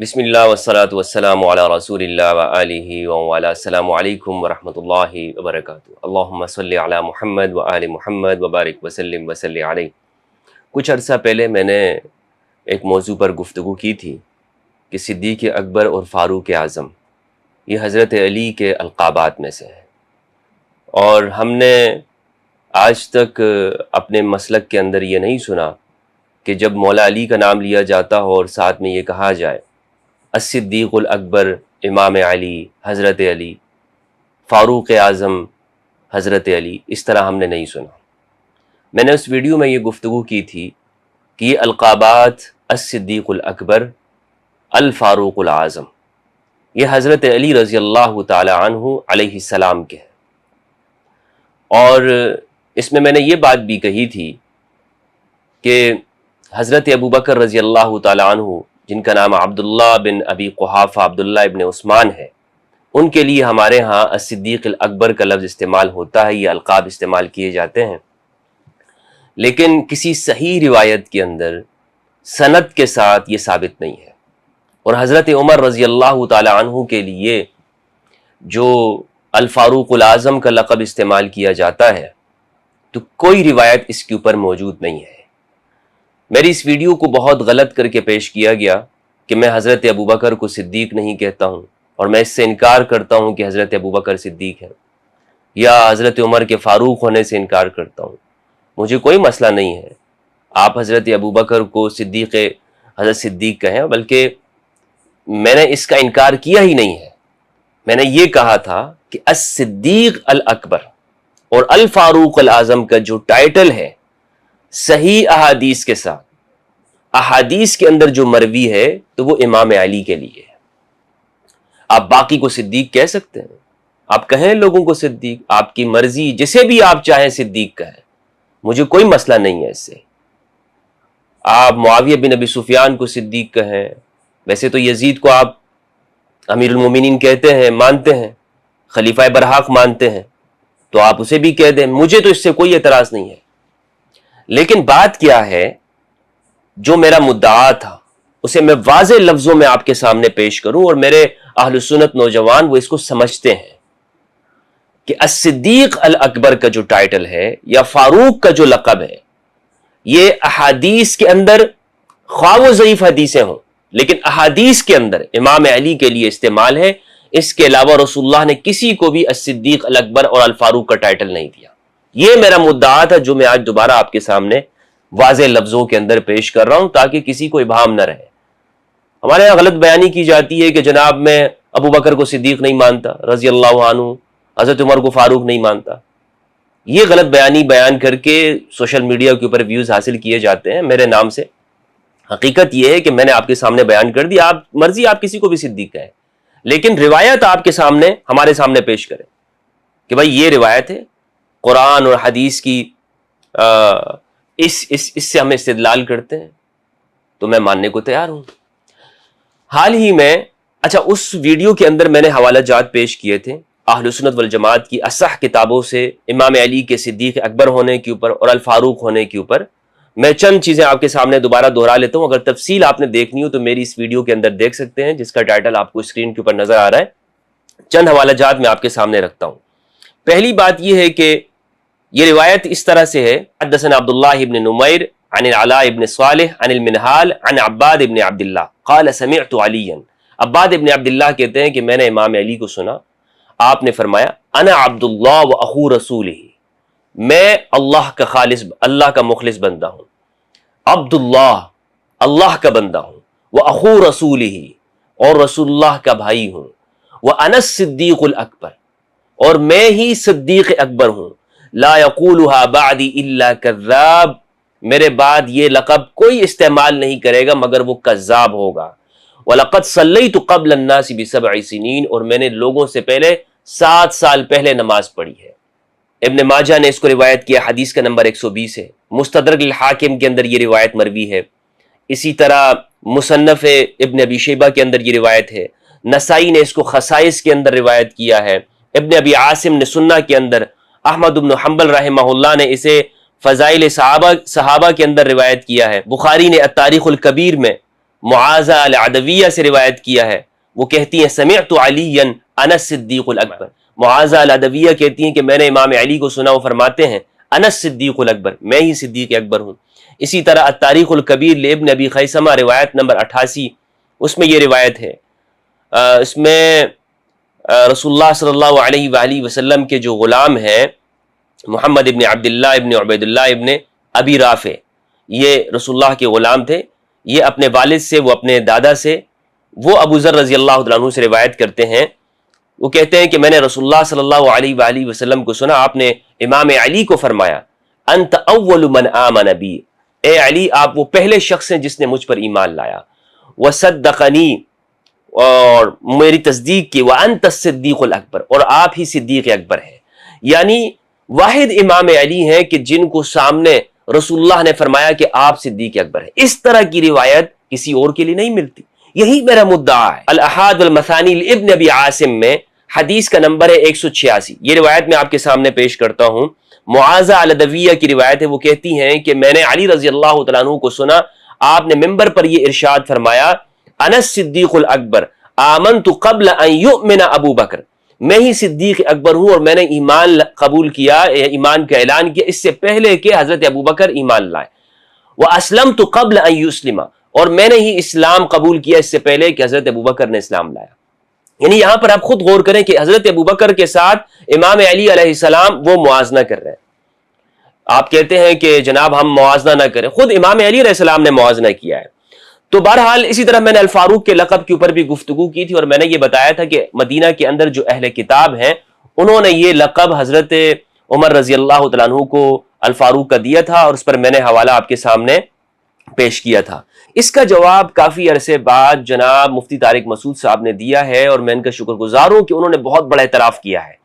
بسم اللہ والصلاة والسلام علی رسول اللہ وآلہ وعلی السلام علیکم ورحمۃ اللہ وبرکاتہ۔ اللہم صلی علی محمد وآل محمد وبارک وسلم وصلی علیہ۔ کچھ عرصہ پہلے میں نے ایک موضوع پر گفتگو کی تھی کہ صدیق اکبر اور فاروق اعظم یہ حضرت علی کے القابات میں سے ہیں، اور ہم نے آج تک اپنے مسلک کے اندر یہ نہیں سنا کہ جب مولا علی کا نام لیا جاتا ہو اور ساتھ میں یہ کہا جائے الصدیق الاکبر امام علی حضرت علی، فاروق اعظم حضرت علی، اس طرح ہم نے نہیں سنا۔ میں نے اس ویڈیو میں یہ گفتگو کی تھی کہ یہ القابات الصدیق الاکبر، الفاروق الاعظم، یہ حضرت علی رضی اللہ تعالی عنہ علیہ السلام کے ہیں۔ اور اس میں نے یہ بات بھی کہی تھی کہ حضرت ابوبکر رضی اللہ تعالی عنہ، جن کا نام عبداللہ بن ابی قحافہ عبداللہ ابن عثمان ہے، ان کے لیے ہمارے ہاں الصدیق الاکبر کا لفظ استعمال ہوتا ہے، یہ القاب استعمال کیے جاتے ہیں، لیکن کسی صحیح روایت کے اندر سند کے ساتھ یہ ثابت نہیں ہے۔ اور حضرت عمر رضی اللہ تعالی عنہ کے لیے جو الفاروق الاعظم کا لقب استعمال کیا جاتا ہے، تو کوئی روایت اس کے اوپر موجود نہیں ہے۔ میری اس ویڈیو کو بہت غلط کر کے پیش کیا گیا کہ میں حضرت ابوبکر کو صدیق نہیں کہتا ہوں، اور میں اس سے انکار کرتا ہوں کہ حضرت ابوبکر صدیق ہے، یا حضرت عمر کے فاروق ہونے سے انکار کرتا ہوں۔ مجھے کوئی مسئلہ نہیں ہے، آپ حضرت ابوبکر کو حضرت صدیق کہیں، بلکہ میں نے اس کا انکار کیا ہی نہیں ہے۔ میں نے یہ کہا تھا کہ الصدیق الاکبر اور الفاروق الاعظم کا جو ٹائٹل ہے، صحیح احادیث کے ساتھ، احادیث کے اندر جو مروی ہے، تو وہ امام علی کے لیے ہے۔ آپ باقی کو صدیق کہہ سکتے ہیں، آپ کہیں لوگوں کو صدیق، آپ کی مرضی، جسے بھی آپ چاہیں صدیق کہیں، مجھے کوئی مسئلہ نہیں ہے اس سے۔ آپ معاویہ بن ابی سفیان کو صدیق کہیں، ویسے تو یزید کو آپ امیر المومنین کہتے ہیں، مانتے ہیں، خلیفہ برحق مانتے ہیں، تو آپ اسے بھی کہہ دیں، مجھے تو اس سے کوئی اعتراض نہیں ہے۔ لیکن بات کیا ہے، جو میرا مدعا تھا اسے میں واضح لفظوں میں آپ کے سامنے پیش کروں، اور میرے اہل سنت نوجوان وہ اس کو سمجھتے ہیں کہ الصدیق الاکبر کا جو ٹائٹل ہے یا فاروق کا جو لقب ہے، یہ احادیث کے اندر خواہ و ضعیف حدیثیں ہوں، لیکن احادیث کے اندر امام علی کے لیے استعمال ہے۔ اس کے علاوہ رسول اللہ نے کسی کو بھی الصدیق الاکبر اور الفاروق کا ٹائٹل نہیں دیا۔ یہ میرا مدعا تھا، جو میں آج دوبارہ آپ کے سامنے واضح لفظوں کے اندر پیش کر رہا ہوں، تاکہ کسی کو ابہام نہ رہے۔ ہمارے یہاں غلط بیانی کی جاتی ہے کہ جناب میں ابوبکر کو صدیق نہیں مانتا رضی اللہ عنہ، حضرت عمر کو فاروق نہیں مانتا۔ یہ غلط بیانی بیان کر کے سوشل میڈیا کے اوپر ویوز حاصل کیے جاتے ہیں میرے نام سے۔ حقیقت یہ ہے کہ میں نے آپ کے سامنے بیان کر دی، آپ مرضی آپ کسی کو بھی صدیق کہیں، لیکن روایت آپ کے سامنے، ہمارے سامنے پیش کریں کہ بھائی یہ روایت ہے، قرآن اور حدیث کی اس سے ہم استدلال کرتے ہیں، تو میں ماننے کو تیار ہوں۔ حال ہی میں اس ویڈیو کے اندر میں نے حوالہ جات پیش کیے تھے اہل سنت والجماعت کی اصح کتابوں سے امام علی کے صدیق اکبر ہونے کے اوپر اور الفاروق ہونے کے اوپر۔ میں چند چیزیں آپ کے سامنے دوبارہ دہرا لیتا ہوں، اگر تفصیل آپ نے دیکھنی ہو تو میری اس ویڈیو کے اندر دیکھ سکتے ہیں، جس کا ٹائٹل آپ کو اسکرین کے اوپر نظر آ رہا ہے۔ چند حوالہ جات میں آپ کے سامنے رکھتا ہوں۔ پہلی بات یہ ہے کہ یہ روایت اس طرح سے ہے، حدثنا عبداللہ ابن نمیر عن العلاء ابن صالح عن المنہال عن عباد ابن عبداللہ قال سمعت علیا۔ عباد ابن عبداللہ کہتے ہیں کہ میں نے امام علی کو سنا، آپ نے فرمایا انا عبداللہ و اخو رسولہ، میں اللہ کا خالص، اللہ کا مخلص بندہ ہوں، عبداللہ اللہ کا بندہ ہوں، و اخو رسولہ اور رسول اللہ کا بھائی ہوں، وانا الصدیق الاکبر اور میں ہی صدیق اکبر ہوں، لا یقولها بعدی الا کذاب، میرے بعد یہ لقب کوئی استعمال نہیں کرے گا مگر وہ کذاب ہوگا، وَلَقَدْ صَلَّيْتُ قَبْلَ النَّاسِ بِسَبْعِ سِنِينَ اور میں نے لوگوں سے پہلے 7 سال پہلے نماز پڑھی ہے۔ ابن ماجہ نے اس کو روایت کیا، حدیث کا نمبر 120 ہے، مستدرک الحاکم کے اندر یہ روایت مروی ہے، اسی طرح مصنف ابن ابی شیبہ کے اندر یہ روایت ہے، نسائی نے اس کو خصائص کے اندر روایت کیا ہے، ابن ابی عاصم نے سنہ کے اندر، احمد بن حنبل رحمہ اللہ نے اسے فضائل صحابہ کے اندر روایت کیا ہے، بخاری نے التاریخ الکبیر میں معاذہ العدویہ سے روایت کیا ہے، وہ کہتی ہیں سمعت علیًا انا الصدیق الاکبر، معاذہ العدویہ کہتی ہیں کہ میں نے امام علی کو سنا، وہ فرماتے ہیں انا الصدیق الاکبر، میں ہی صدیق اکبر ہوں۔ اسی طرح التاریخ الکبیر لابن ابی خیثمہ روایت نمبر 88، اس میں یہ روایت ہے، اس میں رسول اللہ صلی اللہ علیہ وآلہ وسلم کے جو غلام ہیں محمد ابن عبداللہ ابن عبید اللہ ابن ابی رافع، یہ رسول اللہ کے غلام تھے، یہ اپنے والد سے، وہ اپنے دادا سے، وہ ابو ذر رضی اللہ عنہ سے روایت کرتے ہیں، وہ کہتے ہیں کہ میں نے رسول اللہ صلی اللہ علیہ وآلہ وسلم کو سنا، آپ نے امام علی کو فرمایا انت اول من آمن بی، اے علی آپ وہ پہلے شخص ہیں جس نے مجھ پر ایمان لایا، وصدقنی اور میری تصدیق کی، وانت الصدیق الاکبر اور آپ ہی صدیق اکبر ہے۔ یعنی واحد امام علی ہیں کہ جن کو سامنے رسول اللہ نے فرمایا کہ آپ صدیق اکبر ہیں۔ اس طرح کی روایت کسی اور کے لیے نہیں ملتی، یہی میرا مدعا ہے۔ الاحاد والمثانی لابن ابی عاصم میں حدیث کا نمبر ہے 186، یہ روایت میں آپ کے سامنے پیش کرتا ہوں۔ معاذہ العدویہ کی روایت ہے، وہ کہتی ہیں کہ میں نے علی رضی اللہ تعالیٰ عنہ کو سنا، آپ نے منبر پر یہ ارشاد فرمایا انا الصدیق الاکبر آمنت قبل ان یؤمن ابو بکر، میں ہی صدیق اکبر ہوں اور میں نے ایمان قبول کیا، ایمان کا اعلان کیا اس سے پہلے کہ حضرت ابو بکر ایمان لائے، واسلمت قبل ان یسلم، اور میں نے ہی اسلام قبول کیا اس سے پہلے کہ حضرت ابو بکر نے اسلام لایا۔ یعنی یہاں پر آپ خود غور کریں کہ حضرت ابو بکر کے ساتھ امام علی علیہ السلام وہ موازنہ کر رہے ہیں۔ آپ کہتے ہیں کہ جناب ہم موازنہ نہ کریں، خود امام علی علیہ السلام نے موازنہ کیا ہے۔ تو بہرحال اسی طرح میں نے الفاروق کے لقب کے اوپر بھی گفتگو کی تھی، اور میں نے یہ بتایا تھا کہ مدینہ کے اندر جو اہل کتاب ہیں انہوں نے یہ لقب حضرت عمر رضی اللہ تعالیٰ عنہ کو الفاروق کا دیا تھا، اور اس پر میں نے حوالہ آپ کے سامنے پیش کیا تھا۔ اس کا جواب کافی عرصے بعد جناب مفتی طارق مسعود صاحب نے دیا ہے، اور میں ان کا شکر گزار ہوں کہ انہوں نے بہت بڑا اعتراف کیا ہے۔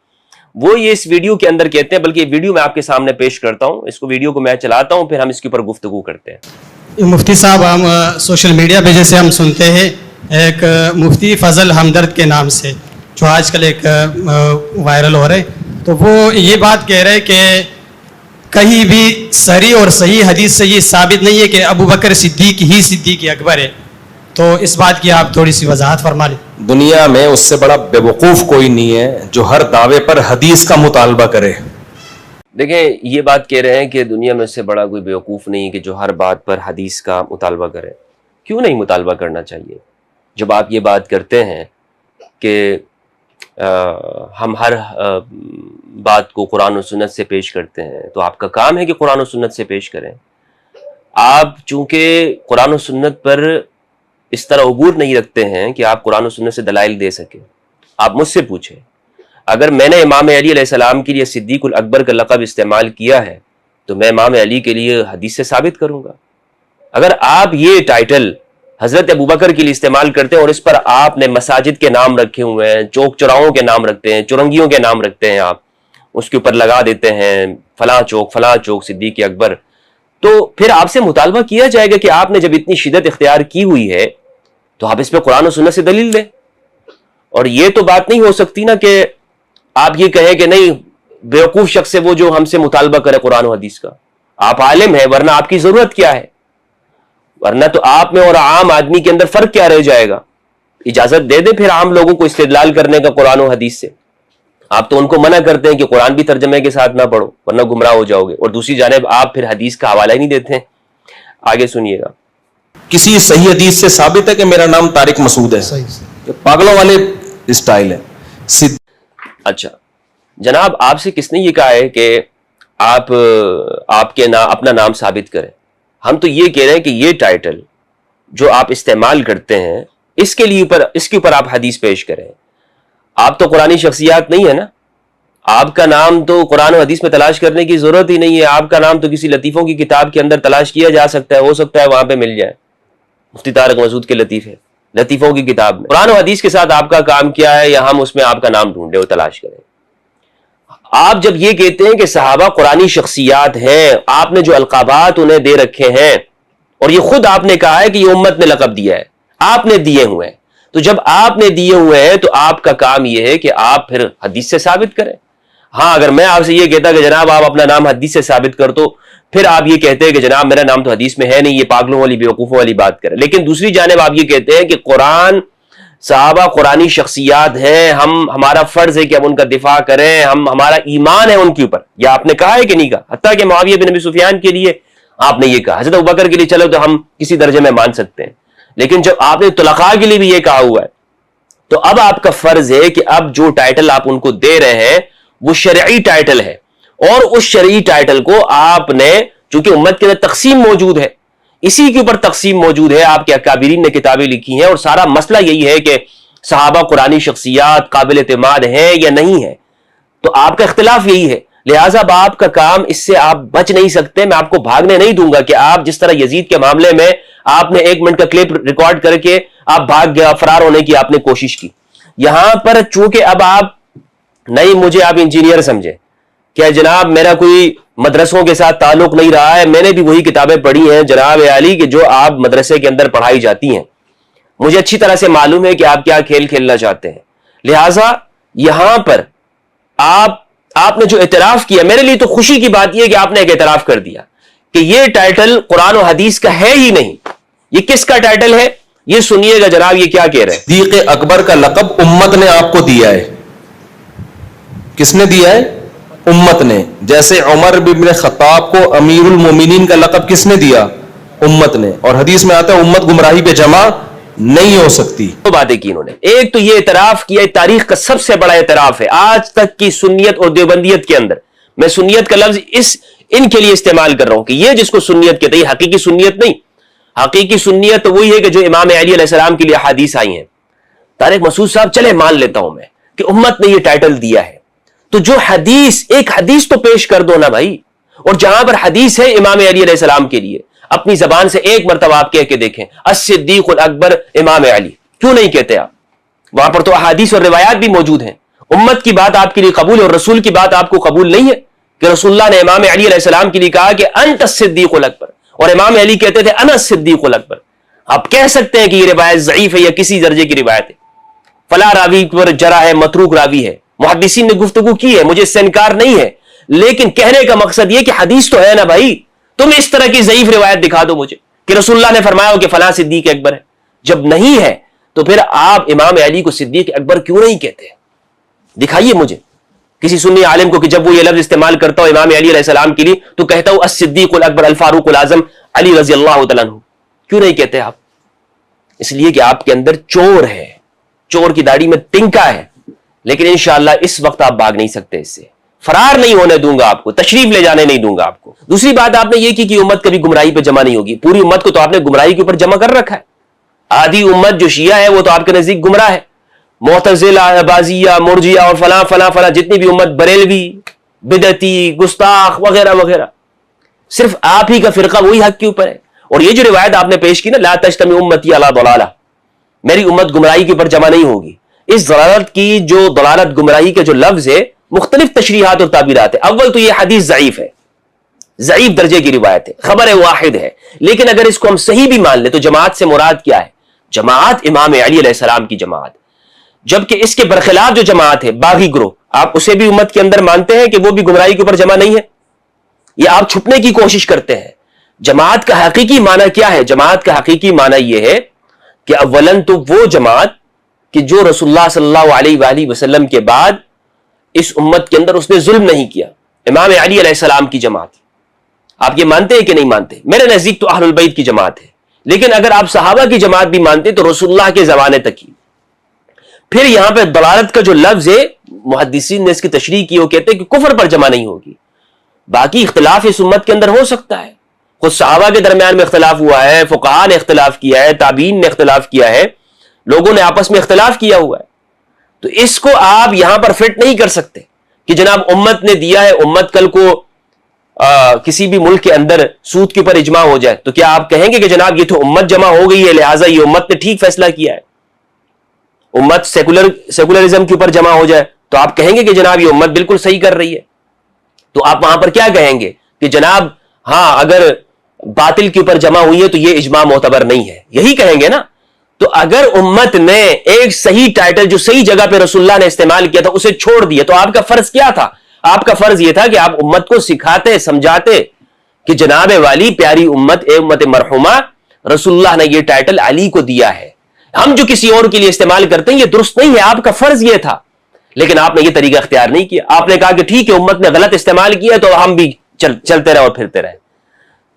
وہ یہ اس ویڈیو کے اندر کہتے ہیں، بلکہ یہ ویڈیو میں آپ کے سامنے پیش کرتا ہوں، اس کو ویڈیو کو میں چلاتا ہوں، پھر ہم اس کے اوپر گفتگو کرتے ہیں۔ مفتی صاحب ہم سوشل میڈیا پہ جیسے ہم سنتے ہیں ایک مفتی فضل ہمدرد کے نام سے، جو آج کل ایک وائرل ہو رہے، تو وہ یہ بات کہہ رہے کہ کہیں بھی صریح اور صحیح حدیث سے یہ ثابت نہیں ہے کہ ابو بکر صدیق ہی صدیق اکبر ہے، تو اس بات کی آپ تھوڑی سی وضاحت فرما لیں۔ دنیا میں اس سے بڑا بے وقوف کوئی نہیں ہے جو ہر دعوے پر حدیث کا مطالبہ کرے۔ دیکھیں یہ بات کہہ رہے ہیں کہ دنیا میں اس سے بڑا کوئی بیوقوف نہیں کہ جو ہر بات پر حدیث کا مطالبہ کرے۔ کیوں نہیں مطالبہ کرنا چاہیے؟ جب آپ یہ بات کرتے ہیں کہ ہم ہر بات کو قرآن و سنت سے پیش کرتے ہیں، تو آپ کا کام ہے کہ قرآن و سنت سے پیش کریں۔ آپ چونکہ قرآن و سنت پر اس طرح عبور نہیں رکھتے ہیں کہ آپ قرآن و سنت سے دلائل دے سکیں، آپ مجھ سے پوچھیں۔ اگر میں نے امام علی علیہ السلام کے لیے صدیق الاکبر کا لقب استعمال کیا ہے تو میں امام علی کے لیے حدیث سے ثابت کروں گا۔ اگر آپ یہ ٹائٹل حضرت ابوبکر کے لیے استعمال کرتے ہیں اور اس پر آپ نے مساجد کے نام رکھے ہوئے ہیں، چوک چوراہوں کے نام رکھتے ہیں، چورنگیوں کے نام رکھتے ہیں، آپ اس کے اوپر لگا دیتے ہیں فلاں چوک صدیق اکبر، تو پھر آپ سے مطالبہ کیا جائے گا کہ آپ نے جب اتنی شدت اختیار کی ہوئی ہے تو آپ اس پہ قرآن و سنت سے دلیل دیں۔ اور یہ تو بات نہیں ہو سکتی نا کہ آپ یہ کہیں کہ نہیں بیوقوف شخص ہے وہ جو ہم سے مطالبہ کرے قرآن و حدیث کا۔ آپ عالم ہیں، ورنہ آپ کی ضرورت کیا ہے؟ ورنہ تو آپ میں اور عام آدمی کے اندر فرق کیا رہ جائے گا؟ اجازت دے دیں پھر عام لوگوں کو استدلال کرنے کا قرآن و حدیث سے۔ آپ تو ان کو منع کرتے ہیں کہ قرآن بھی ترجمے کے ساتھ نہ پڑھو ورنہ گمراہ ہو جاؤ گے، اور دوسری جانب آپ پھر حدیث کا حوالہ ہی نہیں دیتے ہیں۔ آگے سنیے گا۔ کسی صحیح حدیث سے ثابت ہے کہ میرا نام طارق مسعود ہے؟ پاگلوں والے اسٹائل ہے۔ اچھا جناب، آپ سے کس نے یہ کہا ہے کہ آپ اپنا نام ثابت کریں؟ ہم تو یہ کہہ رہے ہیں کہ یہ ٹائٹل جو آپ استعمال کرتے ہیں اس کے اوپر آپ حدیث پیش کریں۔ آپ تو قرآنی شخصیات نہیں ہے نا، آپ کا نام تو قرآن و حدیث میں تلاش کرنے کی ضرورت ہی نہیں ہے، آپ کا نام تو کسی لطیفوں کی کتاب کے اندر تلاش کیا جا سکتا ہے، ہو سکتا ہے وہاں پہ مل جائے، مفتی طارق مسعود کے لطیفوں کی کتاب میں۔ قرآن و حدیث کے ساتھ آپ کا کام کیا ہے، یا ہم اس میں آپ کا نام ڈھونڈیں اور تلاش کریں؟ آپ جب یہ کہتے ہیں کہ صحابہ قرآنی شخصیات ہیں، آپ نے جو القابات انہیں دے رکھے ہیں، اور یہ خود آپ نے کہا ہے کہ یہ امت نے لقب دیا ہے، آپ نے دیے ہوئے ہیں، تو جب آپ نے دیے ہوئے ہیں تو آپ کا کام یہ ہے کہ آپ پھر حدیث سے ثابت کریں۔ ہاں اگر میں آپ سے یہ کہتا کہ جناب آپ اپنا نام حدیث سے ثابت کر دو، پھر آپ یہ کہتے ہیں کہ جناب میرا نام تو حدیث میں ہے نہیں, یہ پاگلوں والی بیوقوفوں والی بات کرے. لیکن دوسری جانب آپ یہ کہتے ہیں کہ قرآن, صحابہ قرآنی شخصیات ہیں, ہمارا فرض ہے کہ ہم ان کا دفاع کریں, ہمارا ایمان ہے ان کے اوپر. یا آپ نے کہا ہے کہ نہیں کہا؟ حتیٰ کہ معاویہ بن ابی سفیان کے لیے آپ نے یہ کہا, حضرت ابوبکر کے لیے چلو تو ہم کسی درجے میں مان سکتے ہیں, لیکن جب آپ نے طلقاء کے لیے بھی یہ کہا ہوا ہے, تو اب آپ کا فرض ہے کہ اب جو ٹائٹل آپ ان کو دے رہے ہیں وہ شرعی ٹائٹل ہے, اور اس شرعی ٹائٹل کو آپ نے, چونکہ امت کے اندر تقسیم موجود ہے, اسی کے اوپر تقسیم موجود ہے, آپ کے اکابرین نے کتابیں لکھی ہیں, اور سارا مسئلہ یہی ہے کہ صحابہ قرآنی شخصیات قابل اعتماد ہیں یا نہیں ہیں. تو آپ کا اختلاف یہی ہے, لہٰذا اب آپ کا کام, اس سے آپ بچ نہیں سکتے. میں آپ کو بھاگنے نہیں دوں گا کہ آپ جس طرح یزید کے معاملے میں آپ نے 1 منٹ کا کلپ ریکارڈ کر کے آپ بھاگ گیا, فرار ہونے کی آپ نے کوشش کی. یہاں پر چونکہ اب آپ نہیں, مجھے آپ انجینئر سمجھے, کیا جناب میرا کوئی مدرسوں کے ساتھ تعلق نہیں رہا ہے, میں نے بھی وہی کتابیں پڑھی ہیں جناب علی کہ جو آپ مدرسے کے اندر پڑھائی جاتی ہیں, مجھے اچھی طرح سے معلوم ہے کہ آپ کیا کھیل کھیلنا چاہتے ہیں. لہٰذا یہاں پر آپ نے جو اعتراف کیا, میرے لیے تو خوشی کی بات یہ ہے کہ آپ نے ایک اعتراف کر دیا کہ یہ ٹائٹل قرآن و حدیث کا ہے ہی نہیں. یہ کس کا ٹائٹل ہے یہ سنیے گا جناب, یہ کیا کہہ رہے ہیں. صدیق اکبر کا لقب امت نے آپ کو دیا ہے. کس نے دیا ہے؟ امت نے. جیسے عمر بن خطاب کو امیر المومنین کا لقب کس نے دیا؟ امت نے. اور حدیث میں آتا ہے امت گمراہی پہ جمع نہیں ہو سکتی. دو باتیں کی انہوں نے. ایک تو یہ اعتراف کیا, تاریخ کا سب سے بڑا اعتراف ہے آج تک کی سنیت اور دیوبندیت کے اندر. میں سنیت کا لفظ ان کے لیے استعمال کر رہا ہوں کہ یہ جس کو سنیت کہتے ہیں, یہ حقیقی سنیت نہیں. حقیقی سنیت تو وہی ہے کہ جو امام علی علیہ السلام کے لیے حدیث آئی ہیں. طارق مسعود صاحب, چلے مان لیتا ہوں میں کہ امت نے یہ ٹائٹل دیا ہے, تو جو حدیث, ایک حدیث تو پیش کر دو نا بھائی. اور جہاں پر حدیث ہے امام علی علیہ السلام کے لیے, اپنی زبان سے ایک مرتبہ آپ کہہ کے دیکھیں الصدیق الاکبر امام علی, کیوں نہیں کہتے آپ؟ وہاں پر تو احادیث اور روایات بھی موجود ہیں. امت کی بات آپ کے لیے قبول ہے اور رسول کی بات آپ کو قبول نہیں ہے کہ رسول اللہ نے امام علی علیہ السلام کے لیے کہا کہ انت الصدیق الاکبر, اور امام علی کہتے تھے انا الصدیق الاکبر. آپ کہہ سکتے ہیں کہ یہ روایت ضعیف ہے یا کسی درجے کی روایت ہے, فلاں راوی پر جرح ہے, متروک راوی ہے, محدثین نے گفتگو کی ہے, مجھے اس سے انکار نہیں ہے, لیکن کہنے کا مقصد یہ کہ حدیث تو ہے نا بھائی. تم اس طرح کی ضعیف روایت دکھا دو مجھے کہ رسول اللہ نے فرمایا ہو کہ فلاں صدیق اکبر ہے. جب نہیں ہے تو پھر آپ امام علی کو صدیق اکبر کیوں نہیں کہتے؟ دکھائیے مجھے کسی سنی عالم کو کہ جب وہ یہ لفظ استعمال کرتا ہو امام علی علیہ السلام کے لیے تو کہتا ہو الصدیق الاکبر الفاروق الاعظم علی رضی اللہ تعالیٰ عنہ. کیوں نہیں کہتے آپ؟ اس لیے کہ آپ کے اندر چور ہے, چور کی داڑھی میں تنکا ہے. لیکن انشاءاللہ اس وقت آپ بھاگ نہیں سکتے, اس سے فرار نہیں ہونے دوں گا آپ کو, تشریف لے جانے نہیں دوں گا آپ کو. دوسری بات آپ نے یہ کی کہ امت کبھی گمراہی پہ جمع نہیں ہوگی. پوری امت کو تو آپ نے گمراہی کے اوپر جمع کر رکھا ہے. آدھی امت جو شیعہ ہے وہ تو آپ کے نزدیک گمراہ ہے, معتزلہ, بازیہ, مرجیہ اور فلاں فلاں فلاں جتنی بھی امت, بریلوی, بدعتی, گستاخ وغیرہ وغیرہ, صرف آپ ہی کا فرقہ وہی حق کے اوپر ہے. اور یہ جو روایت آپ نے پیش کی نا, لا تجتمع امتی علی ضلالہ, میری امت گمراہی کے اوپر جمع نہیں ہوگی. اس ضلالت کی جو ضلالت گمراہی کا جو لفظ ہے مختلف تشریحات اور تعبیرات ہے. اول تو یہ حدیث ضعیف ہے, ضعیف درجے کی روایت ہے, خبر واحد ہے. لیکن اگر اس کو ہم صحیح بھی مان لیں تو جماعت سے مراد کیا ہے؟ جماعت امام علی علیہ السلام کی جماعت. جبکہ اس کے برخلاف جو جماعت ہے باغی گروہ, آپ اسے بھی امت کے اندر مانتے ہیں کہ وہ بھی گمراہی کے اوپر جمع نہیں ہے, یا آپ چھپنے کی کوشش کرتے ہیں؟ جماعت کا حقیقی معنی کیا ہے؟ جماعت کا حقیقی معنی یہ ہے کہ اولن تو وہ جماعت کہ جو رسول اللہ صلی اللہ علیہ وآلہ وسلم کے بعد اس امت کے اندر اس نے ظلم نہیں کیا, امام علی علیہ السلام کی جماعت. آپ یہ مانتے ہیں کہ نہیں مانتے؟ میرے نزدیک تو اہل البیت کی جماعت ہے. لیکن اگر آپ صحابہ کی جماعت بھی مانتے تو رسول اللہ کے زمانے تک ہی. پھر یہاں پہ ضلالت کا جو لفظ ہے محدثین نے اس کی تشریح کی, وہ کہتے ہیں کہ کفر پر جمع نہیں ہوگی. باقی اختلاف اس امت کے اندر ہو سکتا ہے, خود صحابہ کے درمیان میں اختلاف ہوا ہے, فقہاء نے اختلاف کیا ہے, تابعین نے اختلاف کیا ہے, لوگوں نے آپس میں اختلاف کیا ہوا ہے. تو اس کو آپ یہاں پر فٹ نہیں کر سکتے کہ جناب امت نے دیا ہے, امت کل کو کسی بھی ملک کے اندر سود کے اوپر اجماع ہو جائے تو کیا آپ کہیں گے کہ جناب یہ تو امت جمع ہو گئی ہے لہٰذا یہ امت نے ٹھیک فیصلہ کیا ہے؟ امت سیکولرزم کے اوپر جمع ہو جائے تو آپ کہیں گے کہ جناب یہ امت بالکل صحیح کر رہی ہے. تو آپ وہاں پر کیا کہیں گے کہ جناب ہاں اگر باطل کے اوپر جمع ہوئی ہے تو یہ اجماع معتبر نہیں ہے, یہی کہیں گے نا. تو اگر امت نے ایک صحیح ٹائٹل جو صحیح جگہ پہ رسول اللہ نے استعمال کیا تھا اسے چھوڑ دیا, تو آپ کا فرض کیا تھا؟ آپ کا فرض یہ تھا کہ آپ امت کو سکھاتے, سمجھاتے کہ جناب والی پیاری امت امت مرحومہ رسول اللہ نے یہ ٹائٹل علی کو دیا ہے. ہم جو کسی اور کے لیے استعمال کرتے ہیں یہ درست نہیں ہے. آپ کا فرض یہ تھا لیکن آپ نے یہ طریقہ اختیار نہیں کیا. آپ نے کہا کہ ٹھیک ہے امت نے غلط استعمال کیا تو ہم بھی چلتے رہے اور پھرتے رہے.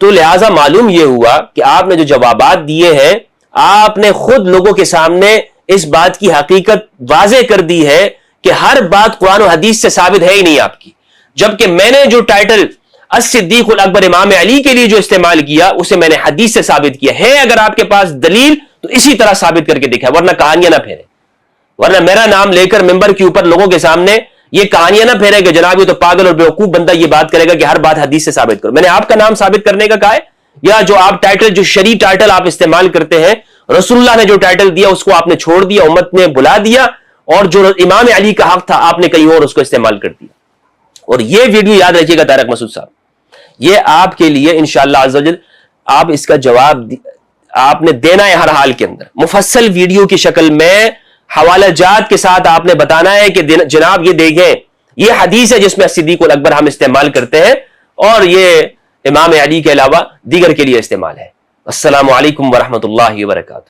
تو لہٰذا معلوم یہ ہوا کہ آپ نے جو جوابات دیے ہیں آپ نے خود لوگوں کے سامنے اس بات کی حقیقت واضح کر دی ہے کہ ہر بات قرآن و حدیث سے ثابت ہے ہی نہیں آپ کی. جبکہ میں نے جو ٹائٹل الصدیق الاکبر امام علی کے لیے جو استعمال کیا اسے میں نے حدیث سے ثابت کیا ہے. اگر آپ کے پاس دلیل تو اسی طرح ثابت کر کے دکھائے, ورنہ کہانیاں نہ پھیرے. ورنہ میرا نام لے کر ممبر کے اوپر لوگوں کے سامنے یہ کہانیاں نہ پھیرے کہ جناب یہ تو پاگل اور بیوقوف بندہ یہ بات کرے گا کہ ہر بات حدیث سے ثابت کرو. میں نے آپ کا نام ثابت کرنے کا کہا ہے, یا جو آپ ٹائٹل جو شرعی ٹائٹل آپ استعمال کرتے ہیں رسول اللہ نے جو ٹائٹل دیا اس کو آپ نے چھوڑ دیا, امت نے بلا دیا, اور جو امام علی کا حق تھا آپ نے کہیں اور اس کو استعمال کر دیا. اور یہ ویڈیو یاد رکھیے گا طارق مسعود صاحب, یہ آپ کے لیے انشاءاللہ عز و جل آپ اس کا جواب آپ نے دینا ہے ہر حال کے اندر. مفصل ویڈیو کی شکل میں حوالہ جات کے ساتھ آپ نے بتانا ہے کہ جناب یہ دیکھیں یہ حدیث ہے جس میں صدیق الاکبر ہم استعمال کرتے ہیں اور یہ امام علی کے علاوہ دیگر کے لیے استعمال ہے. السلام علیکم ورحمۃ اللہ وبرکاتہ.